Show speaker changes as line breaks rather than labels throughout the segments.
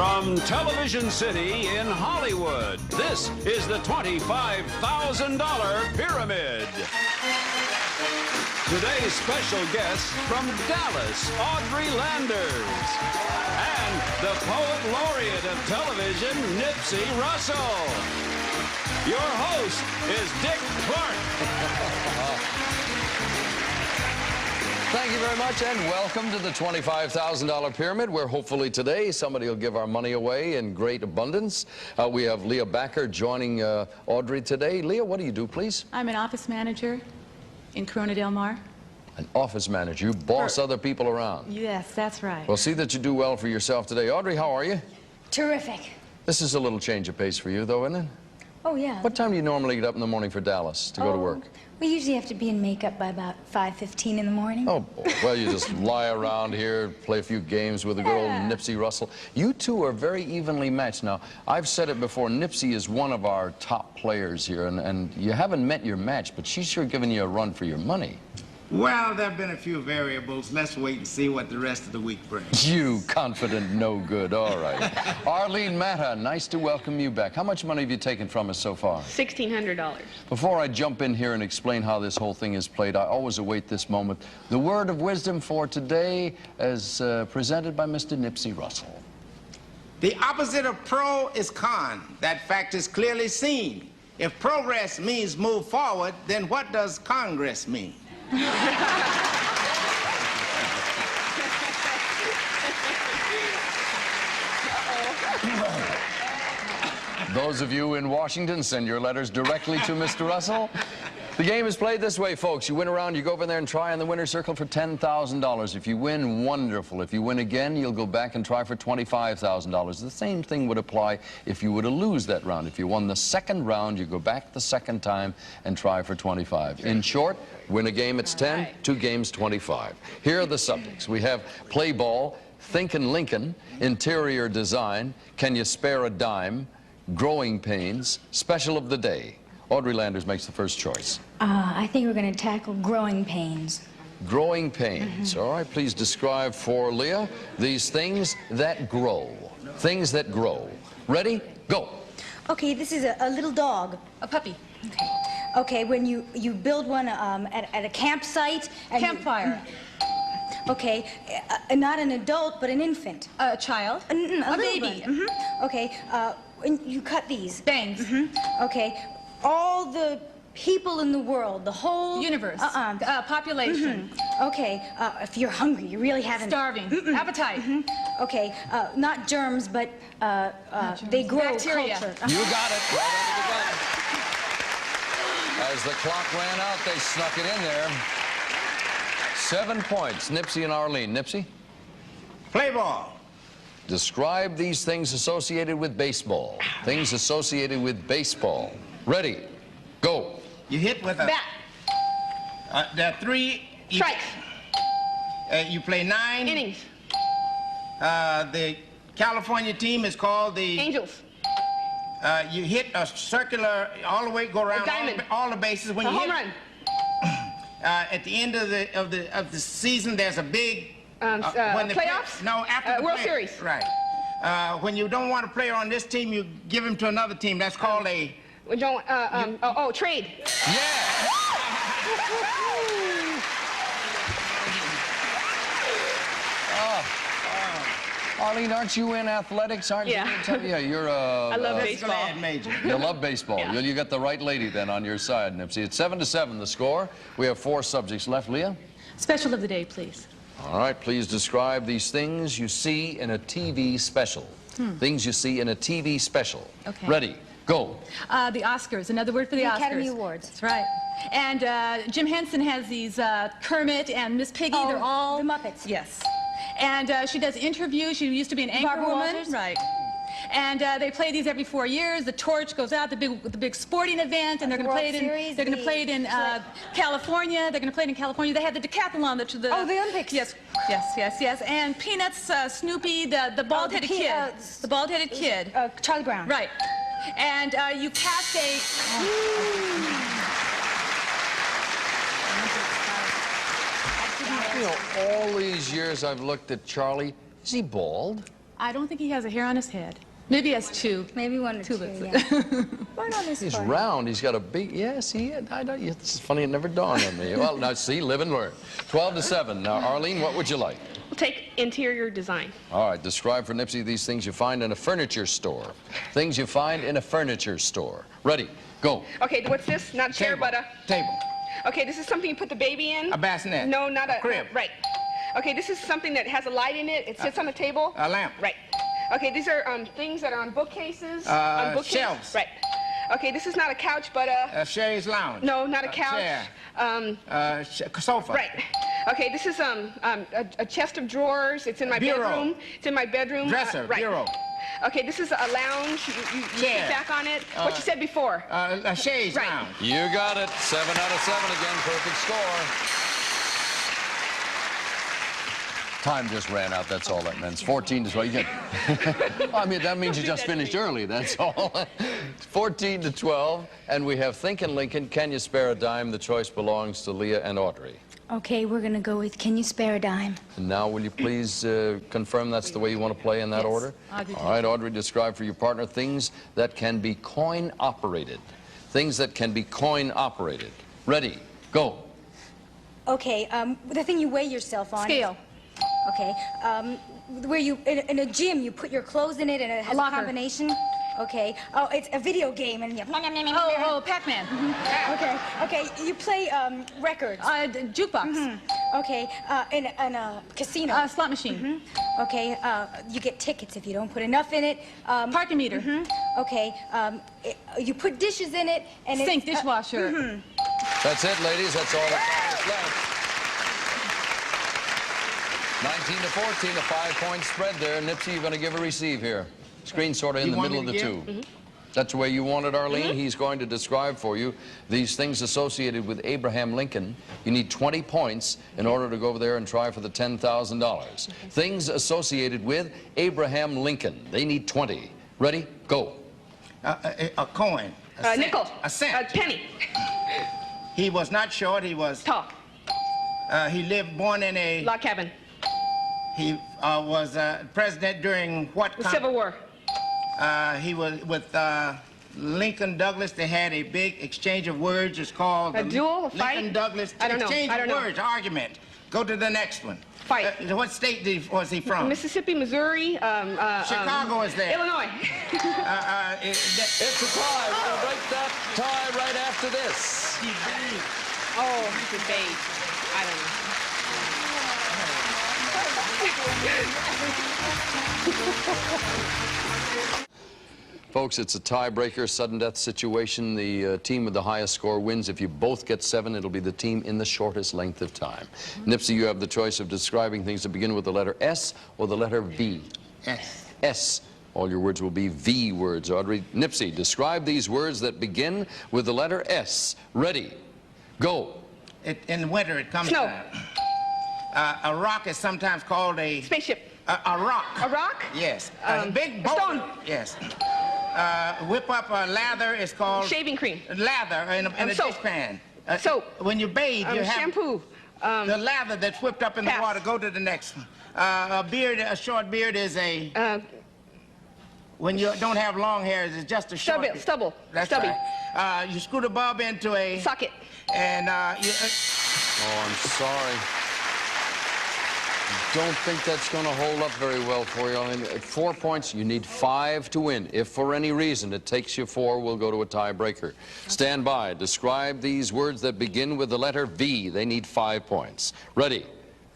From Television City in Hollywood, this is the $25,000 Pyramid. Today's special guest from Dallas, Audrey Landers. And the Poet Laureate of television, Nipsey Russell. Your host is Dick Clark.
Thank you very much, and welcome to the $25,000 Pyramid, where hopefully today somebody will give our money away in great abundance. We have Leah Backer joining Audrey today. Leah, what do you do, please?
I'm an office manager in Corona Del Mar.
An office manager. You boss other people around.
Yes, that's right.
Well, see that you do well for yourself today. Audrey, how are you?
Terrific.
This is a little change of pace for you, though, isn't it?
Oh, yeah.
What time do you normally get up in the morning for Dallas to go to work?
We usually have to be in makeup by about 5:15 in the morning.
Oh, well, you just lie around here, play a few games with the good old Nipsey Russell. You two are very evenly matched. Now, I've said it before, Nipsey is one of our top players here, and you haven't met your match, but she's sure giving you a run for your money.
Well, there have been a few variables. Let's wait and see what the rest of the week brings.
You confident no good. All right. Arlene Matta, nice to welcome you back. How much money have you taken from us so far?
$1,600.
Before I jump in here and explain how this whole thing is played, I always await this moment. The word of wisdom for today is presented by Mr. Nipsey Russell.
The opposite of pro is con. That fact is clearly seen. If progress means move forward, then what does Congress mean?
Those of you in Washington, send your letters directly to Mr. Russell. The game is played this way, folks. You win a round, you go over there and try in the winner's circle for $10,000. If you win, wonderful. If you win again, you'll go back and try for $25,000. The same thing would apply if you were to lose that round. If you won the second round, you go back the second time and try for $25,000. In short, win a game, it's 10, 2 games, 25. Here are the subjects. We have play ball, thinkin' Lincoln, interior design, can you spare a dime, growing pains, special of the day. Audrey Landers makes the first choice.
I think we're going to tackle growing pains.
Growing pains. All right, please describe for Leah these things that grow. Things that grow. Ready? Go.
Okay, this is a little dog.
A puppy.
Okay. Okay, when you build one at a campsite. And
Campfire.
Okay, not an adult, but an infant.
A child.
A little
baby.
one. Okay, and you cut these.
Bangs.
Okay, all the people in the world, the whole...
Universe. Population.
Okay, if you're hungry, you really haven't...
Starving. Appetite.
Okay, not germs, but they grow
Bacteria.
culture.
You got it. Right under the button. As the clock ran out, they snuck it in there. 7 points. Nipsey and Arlene. Nipsey?
Play ball.
Describe these things associated with baseball. Things associated with baseball. Ready? Go.
You hit with a...
Bat.
There are 3...
Strikes.
You play 9...
Innings.
The California team is called the...
Angels.
You hit a circular, all the way, go around
diamond.
all the bases. When
A
you
home
hit,
run.
At the end of the season, there's a big... when the
playoffs?
No, after the
World
play-
Series.
Right. When you don't want a player on this team, you give him to another team. That's called a...
We don't, trade.
Yeah. Arlene, aren't you in athletics? Aren't
Yeah.
you? Yeah, you're a...
I love
physical
baseball.
ed major.
You love baseball.
Yeah.
You got the right lady then on your side, Nipsey. It's 7-7 the score. We have 4 subjects left. Leah?
Special of the day, please.
All right, please describe these things you see in a TV special. Things you see in a TV special.
Okay.
Ready? Go.
The Oscars. Another word for the Oscars.
Academy Awards.
That's right. And Jim Henson has these Kermit and Miss Piggy.
Oh,
They're all...
the Muppets.
Yes. And she does interviews. She used to be an anchor
Barbara
woman.
Walters?
Right. And they play these every 4 years. The torch goes out, the big sporting event, and they're going to play it in.
Series,
They're going to play it in California. They're going to play it in California. They have the decathlon.
Oh, the Olympics.
Yes, yes, yes, yes. And Peanuts, Snoopy, the bald-headed kid. The bald-headed kid.
Charlie Brown.
Right. And you cast a...
You know, all these years I've looked at Charlie. Is he bald?
I don't think he has a hair on his head. Maybe he has two.
Maybe one or two,
lips.
yeah. One on his
He's
forehead.
round. He's got a big, yes, he is. I don't, it's funny, it never dawned on me. Well, now see, live and learn. 12-7. Now, Arlene, what would you like?
We'll take interior design.
All right, describe for Nipsey these things you find in a furniture store. Things you find in a furniture store. Ready, go.
Okay, what's this? Not a chair, but a...
Table.
Okay, this is something you put the baby in?
A bassinet.
No, not a...
crib.
Right. Okay, this is something that has a light in it. It sits on the table.
A lamp.
Right. Okay, these are things that are on bookcases. On bookcases.
Shelves.
Right. Okay, this is not a couch, but a...
A chaise lounge.
No, not a couch.
Chair. Sofa.
Right. Okay, this is a chest of drawers. It's in my
Bureau.
bedroom. It's in my bedroom.
Dresser.
Right.
Bureau.
Okay, this is a lounge. You
Chair.
sit back on it. What you said before.
A chaise
Right.
lounge.
You got it. 7 out of 7 again. Perfect score. Time just ran out, that's all that meant. It's 14 to 12. You get, I mean, that means you just finished early, that's all. 14 to 12, and we have Thinkin' Lincoln, Can You Spare a Dime? The choice belongs to Leah and Audrey.
Okay, we're gonna go with Can You Spare a Dime?
And now, will you please confirm that's the way you want to play in that
Yes,
order?
Audrey.
All right, Audrey, describe for your partner things that can be coin-operated. Things that can be coin-operated. Ready, go.
Okay, the thing you weigh yourself on.
Scale.
Okay, where you, in a gym, you put your clothes in it and it has a
locker.
combination. Okay, oh, it's a video game and you...
Oh, Pac-Man.
Okay, you play records.
Jukebox.
Okay, in a casino.
Slot machine.
Okay, you get tickets if you don't put enough in it.
Parking meter.
Okay, you put dishes in it and
Sink,
it's,
dishwasher.
That's it, ladies. That's all that's left. 19 to 14, a 5-point spread there. Nipsey, you're going to give or receive here. Screen sort of in
You
the
want
middle of
me
the
to
two.
give?
That's the way you want it, Arlene. He's going to describe for you these things associated with Abraham Lincoln. You need 20 points in order to go over there and try for the $10,000. Things associated with Abraham Lincoln. They need 20. Ready? Go.
A coin. A cent.
Nickel.
A cent.
A penny.
He was not short. He was...
Tall.
He lived, born in a...
Log cabin.
He was president during what...
The Civil War.
He was with Lincoln Douglas. They had a big exchange of words. It's called...
A duel? A fight?
Lincoln Douglas.
I don't know.
Exchange
I don't
of
know.
words. Argument. Go to the next one.
Fight.
What state was he from?
Mississippi, Missouri.
Chicago is there.
Illinois.
It's a tie. We're going to break that tie right after this.
Oh, debate. I don't know.
Folks, it's a tiebreaker, sudden death situation. The team with the highest score wins. If you both get 7, it'll be the team in the shortest length of time. Nipsey, you have the choice of describing things that begin with the letter S or the letter V.
S.
S. All your words will be V words, Audrey. Nipsey, describe these words that begin with the letter S. Ready, go.
In winter, it comes
Snow.
down. A rock is sometimes called a...
Spaceship.
A rock.
A rock?
Yes. A big boat.
stone.
Yes. Whip up a lather is called...
Shaving cream.
Lather in a
soap.
dishpan.
Soap.
When you bathe, you have...
Shampoo.
the lather that's whipped up in the
pass.
water. Go to the next one. A beard, a short beard is a... when you don't have long hair, it's just a short...
Stubble.
That's
Stubby.
right. You screw the bulb into a...
Socket.
And
Oh, I'm sorry. Don't think that's going to hold up very well for you. I mean, at 4 points, you need 5 to win. If for any reason it takes you 4, we'll go to a tiebreaker. Stand by. Describe these words that begin with the letter V. They need 5 points. Ready?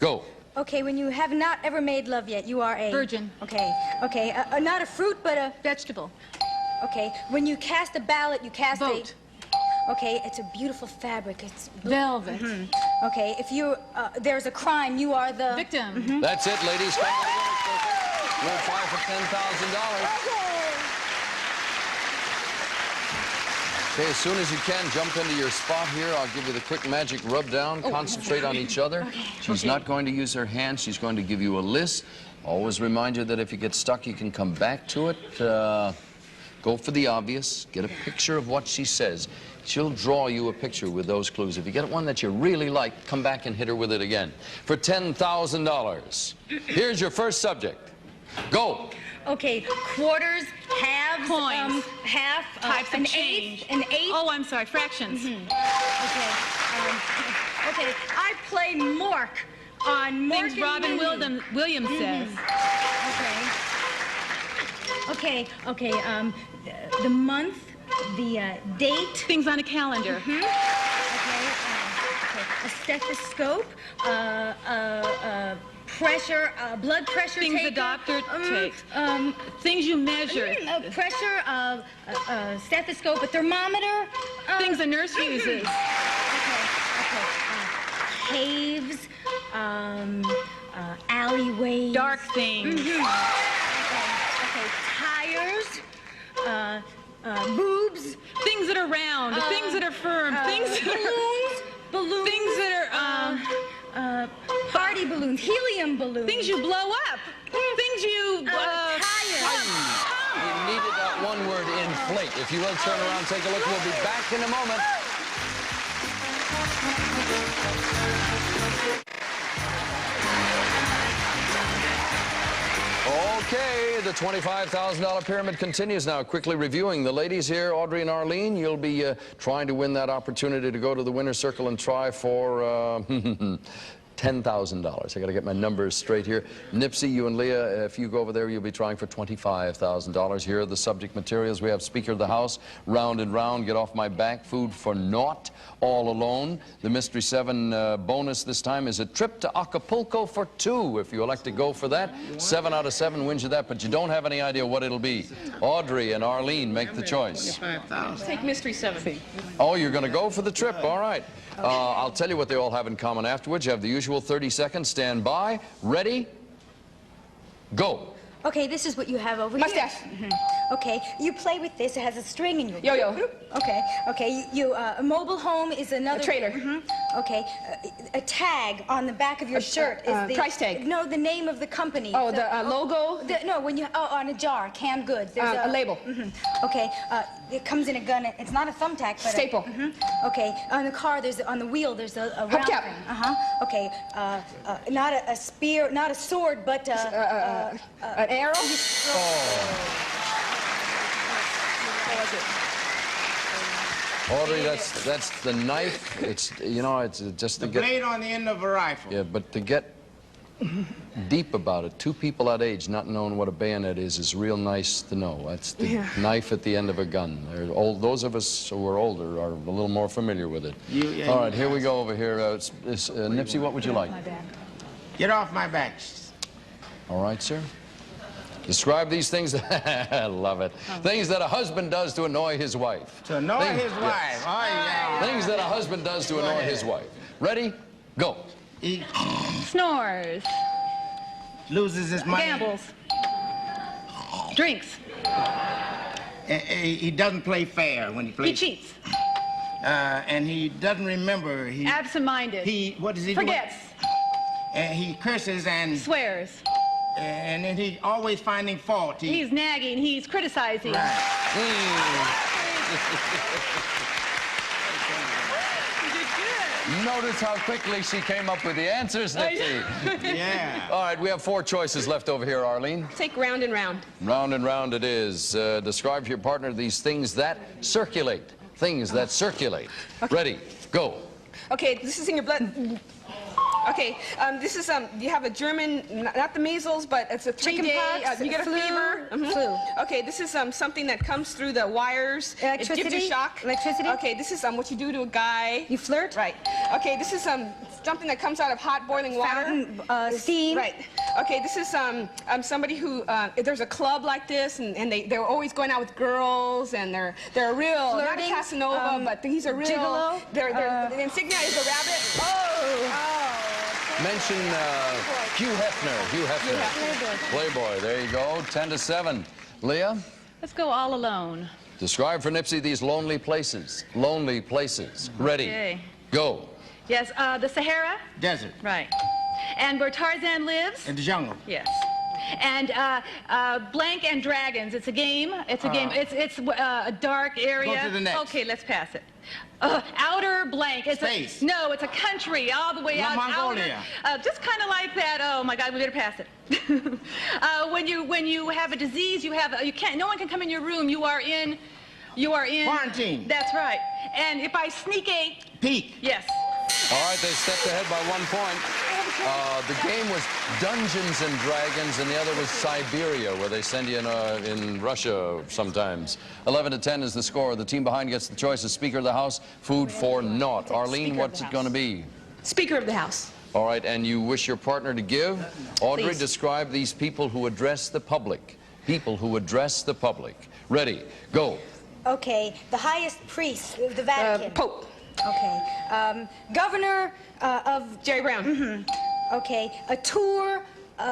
Go.
Okay, when you have not ever made love yet, you are a...
Virgin.
Okay, not a fruit, but a...
Vegetable.
Okay, when you cast a ballot, you cast
Vote.
Okay, it's a beautiful fabric. It's...
Velvet.
Okay, if you... there's a crime, you are the...
Victim.
That's it, ladies. Come to the winner's circle. We'll try for $10,000. Okay, as soon as you can, jump into your spot here. I'll give you the quick magic rub down. Concentrate on each other. She's not going to use her hands. She's going to give you a list. Always remind you that if you get stuck, you can come back to it. Go for the obvious. Get a picture of what she says. She'll draw you a picture with those clues. If you get one that you really like, come back and hit her with it again. For $10,000. Here's your first subject. Go.
Okay, quarters, halves,
Coins.
half,
Types of
an
change.
eighth, an eighth.
Oh, I'm sorry, fractions.
Okay, okay, I play Mork on Mork
Things
and
Robin
Mindy.
Williams says.
Okay, the month, the date.
Things on a calendar.
Okay, a stethoscope, pressure, blood pressure
Things
taker.
the doctor takes. Things you measure.
Pressure, stethoscope, a thermometer.
Things a nurse uses.
Caves, alleyways.
Dark things.
Tires, boobs.
Things that are round. Things that are firm. Things that
balloons.
Things that are
Party balloons, helium balloons.
things you blow up. Things you
tires.
You needed that one word, inflate. If you will, turn around, take a look. We'll be back in a moment. Okay, the $25,000 pyramid continues now. Quickly reviewing the ladies here, Audrey and Arlene, you'll be trying to win that opportunity to go to the winner's circle and try for $10,000. I got to get my numbers straight here. Nipsey, you and Leah, if you go over there, you'll be trying for $25,000. Here are the subject materials. We have Speaker of the House, Round and Round, Get Off My Back, Food for Naught, All Alone. The Mystery 7 bonus this time is a trip to Acapulco for 2. If you elect to go for that, 7 out of 7 wins you that, but you don't have any idea what it'll be. Audrey and Arlene, make the choice.
Take Mystery 7.
Oh, you're going to go for the trip. All right. I'll tell you what they all have in common afterwards. You have the usual 30 seconds. Stand by. Ready? Go.
Okay, this is what you have over
Mustache.
here. Okay, you play with this. It has a string in your
Yo-yo.
Okay. A mobile home is another.
A trailer.
Okay, a tag on the back of your shirt is the
price tag.
No, the name of the company.
Oh, the logo.
No, when you on a jar, canned goods. There's
A label.
Okay, it comes in a gun. It's not a thumbtack, but
Staple.
Okay, on the car, on the wheel, there's a round
Hubcap.
thing. Okay, not a spear, not a sword, but
An arrow.
Audrey, that's the knife. It's, you know, it's just to
The
get...
blade on the end of a rifle.
Yeah, but to get deep about it, 2 people that age not knowing what a bayonet is real nice to know. That's the knife at the end of a gun. Those of us who are older are a little more familiar with it. All right, here we go over here. Nipsey, what would you like?
Get off my back.
All right, sir. Describe these things. I love it. Things that a husband does to annoy his wife.
To annoy his wife. Oh, yeah.
Things that a husband does to annoy his wife. Ready? Go.
He
Snores.
loses his money.
Gambles. Drinks.
He doesn't play fair when he plays.
He cheats.
And he doesn't remember.
Absent-minded.
What does he
Forgets.
do? And he curses and
Swears.
and then he always finding fault.
He's nagging. He's criticizing.
Notice how quickly she came up with the answers, Nipsey.
Yeah.
All right, we have 4 choices left over here, Arlene.
Take Round and Round.
Round and round it is. Describe to your partner these things that circulate. Things that circulate. Ready, go.
Okay, this is in your blood. Okay, this is you have a German, not the measles, but it's a 3-day.
Chickenpox,
You get a
flu,
fever.
flu.
Okay, this is something that comes through the wires. It gives
Electricity?
you shock.
Electricity?
Okay, this is what you do to a guy.
You flirt?
Right. Okay, this is something that comes out of hot boiling water.
Fountain, steam.
Right. Okay, this is somebody who there's a club like this, and they're always going out with girls, and they're a real
Flirting,
not a Casanova, but he's a real
gigolo?
The insignia is a rabbit.
Mention Hugh Hefner. Hugh Hefner. Playboy. There you go. 10 to 7. Leah?
Let's go all alone.
Describe for Nipsey these lonely places. Lonely places. Ready.
Okay.
Go.
Yes, the Sahara.
Desert.
Right. And where Tarzan lives.
In the jungle.
Yes. And Blank and Dragons. It's a game. It's a game. It's a dark area.
Go to the next.
Okay, let's pass it. Outer blank. It's
Space.
No, it's a country all the way out.
Mongolia.
Just kind of like that. Oh my God, we better pass it. When you have a disease, you can't. No one can come in your room. You are in.
Quarantine.
That's right. And if I sneak a
Peak.
yes.
All right, they stepped ahead by 1 point. The game was Dungeons and Dragons, and the other was Siberia, where they send you in Russia sometimes. 11 to 10 is the score. The team behind gets the choice of Speaker of the House, food for naught. Arlene, what's it going to be?
Speaker of the House.
All right, and you wish your partner to give? Audrey,
Please.
Describe these people who address the public. People who address the public. Ready, go.
Okay, the highest priest of the Vatican.
Pope.
Okay, governor of...
Jerry Brown.
Okay, a tour.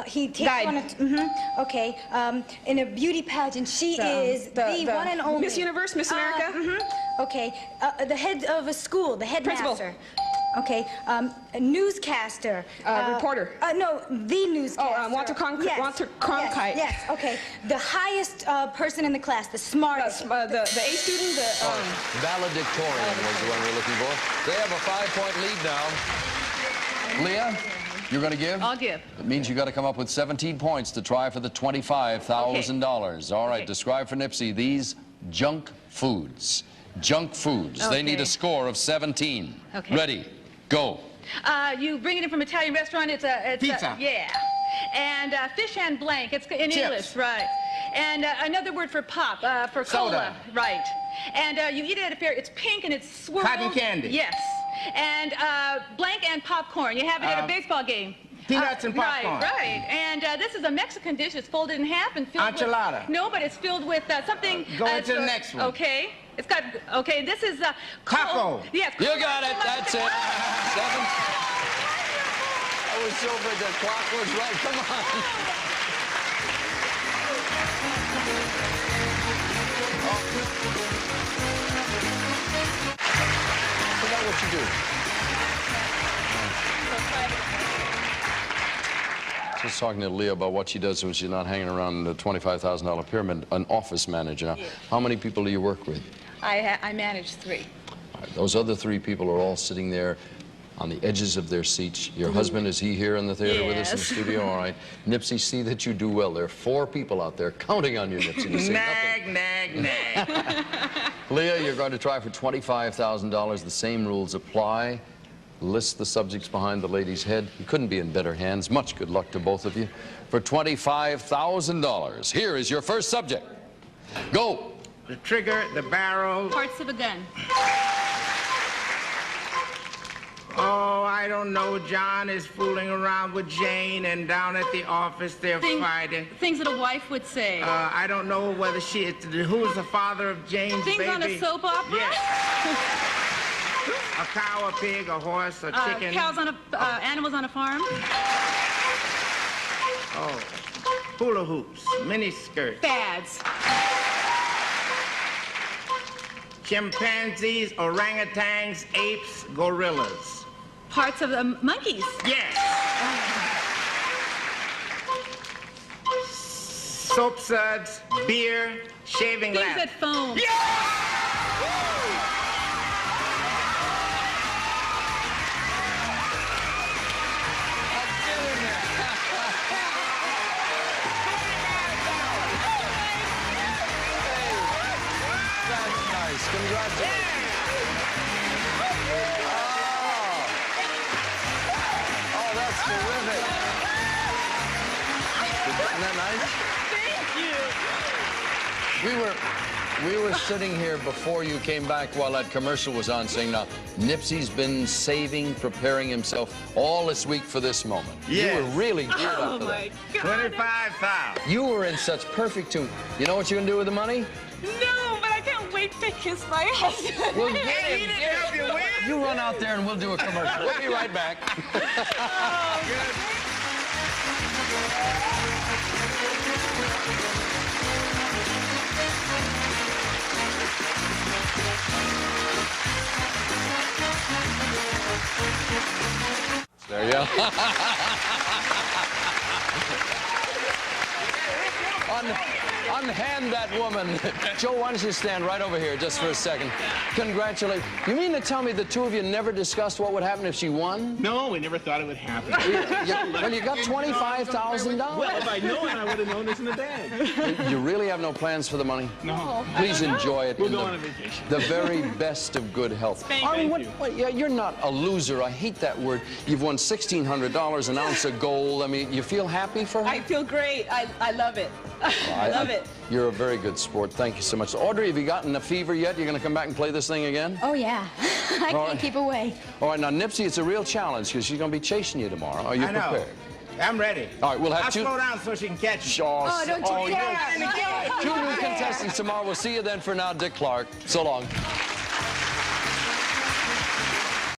He takes
Died.
on a... Okay, in a beauty pageant, she is the one and only...
Miss Universe, Miss America.
Okay, the head of a school, the
Principal.
headmaster. Okay, a newscaster.
Reporter.
No, the newscaster.
Oh, Walter Cronkite.
Yes, okay. The highest person in the class, the smartest.
The A student.
Valedictorian was the one we're looking for. They have a 5-point lead now. Leah, you're going to give?
I'll give.
It means you got to come up with 17 points to try for the $25,000. All right,
Okay.
describe for Nipsey these junk foods. Junk foods. They need a
Okay.
score of 17.
Okay.
Ready, go.
You bring it in from an Italian restaurant. It's
Pizza.
yeah. And fish and blank. It's in
Chips.
English, right? And another word for pop, for
Soda.
cola, right? And you eat it at a fair. It's pink and it's swirled.
Cotton candy.
Yes. And blank and popcorn. You have it at a baseball game.
Peanuts and popcorn.
Right. And this is a Mexican dish. It's folded in half and filled
Enchilada.
with... No, but it's filled with something...
Go into the next one.
Okay. It's got... Okay, this is...
Taco.
Yes.
You got it. That's it. 7. I was so afraid the clock was right. Come on. Forgot what you do. Just talking to Leah about what she does when she's not hanging around the $25,000 pyramid, an office manager. Now, how many people do you work with?
I manage 3.
All right, those other 3 people are all sitting there on the edges of their seats. Your husband, is he here in the theater with us in the
Yes.
studio? All right. Nipsey, see that you do well. There are 4 people out there counting on you, Nipsey, to say nothing.
Nag, nag, nag.
Leah, you're going to try for $25,000. The same rules apply. List the subjects behind the lady's head. You couldn't be in better hands. Much good luck to both of you. For $25,000, here is your first subject. Go.
The trigger, the barrel.
Parts of a gun.
Oh, I don't know. John is fooling around with Jane, and down at the office they're fighting.
Things that a wife would say.
I don't know whether who's the father of Jane's
Things
baby?
on a soap opera.
Yes. A cow, a pig, a horse, a chicken.
Cows on animals on a farm.
Oh, hula hoops, mini skirts.
Fads.
Chimpanzees, orangutans, apes, gorillas.
Parts of the monkeys.
Yes. Soap suds, beer, shaving
Things
lamp.
that foam.
Nice. Congratulations. Oh, that's terrific. Isn't that nice?
Thank you.
We were sitting here before you came back while that commercial was on saying, now, Nipsey's been saving, preparing himself all this week for this moment.
Yes.
You were really geared
Oh
up for
my
that.
God.
25,000.
You were in such perfect tune. You know what you're going to do with the money?
No, but I can't wait to kiss my husband.
Well, get
He
him.
didn't help you win.
You run out there and we'll do a commercial. We'll be right back. There you go. unhand that woman. Joe, why don't you stand right over here just for a second? Congratulations. You mean to tell me the two of you never discussed what would happen if she won?
No, we never thought it would happen.
Well, you got $25,000.
Well, if I'd known, I would have known this in the bag.
You really have no plans for the money?
No.
Please enjoy it.
We'll go on a vacation.
The very best of good health.
Thank you.
You're not a loser. I hate that word. You've won $1,600, an ounce of gold. I mean, you feel happy for her?
I feel great. I love it. I love it.
You're a very good sport. Thank you so much. Audrey, have you gotten the fever yet? You're going to come back and play this thing again?
Oh, yeah. I can't
right.
keep away.
All right, now, Nipsey, it's a real challenge because she's going to be chasing you tomorrow. Are you prepared?
I'm ready.
All right, we'll have
I'll
two.
slow down so she can catch me.
Oh, don't you dare.
Two new contestants tomorrow. We'll see you then. For now, Dick Clark. So long.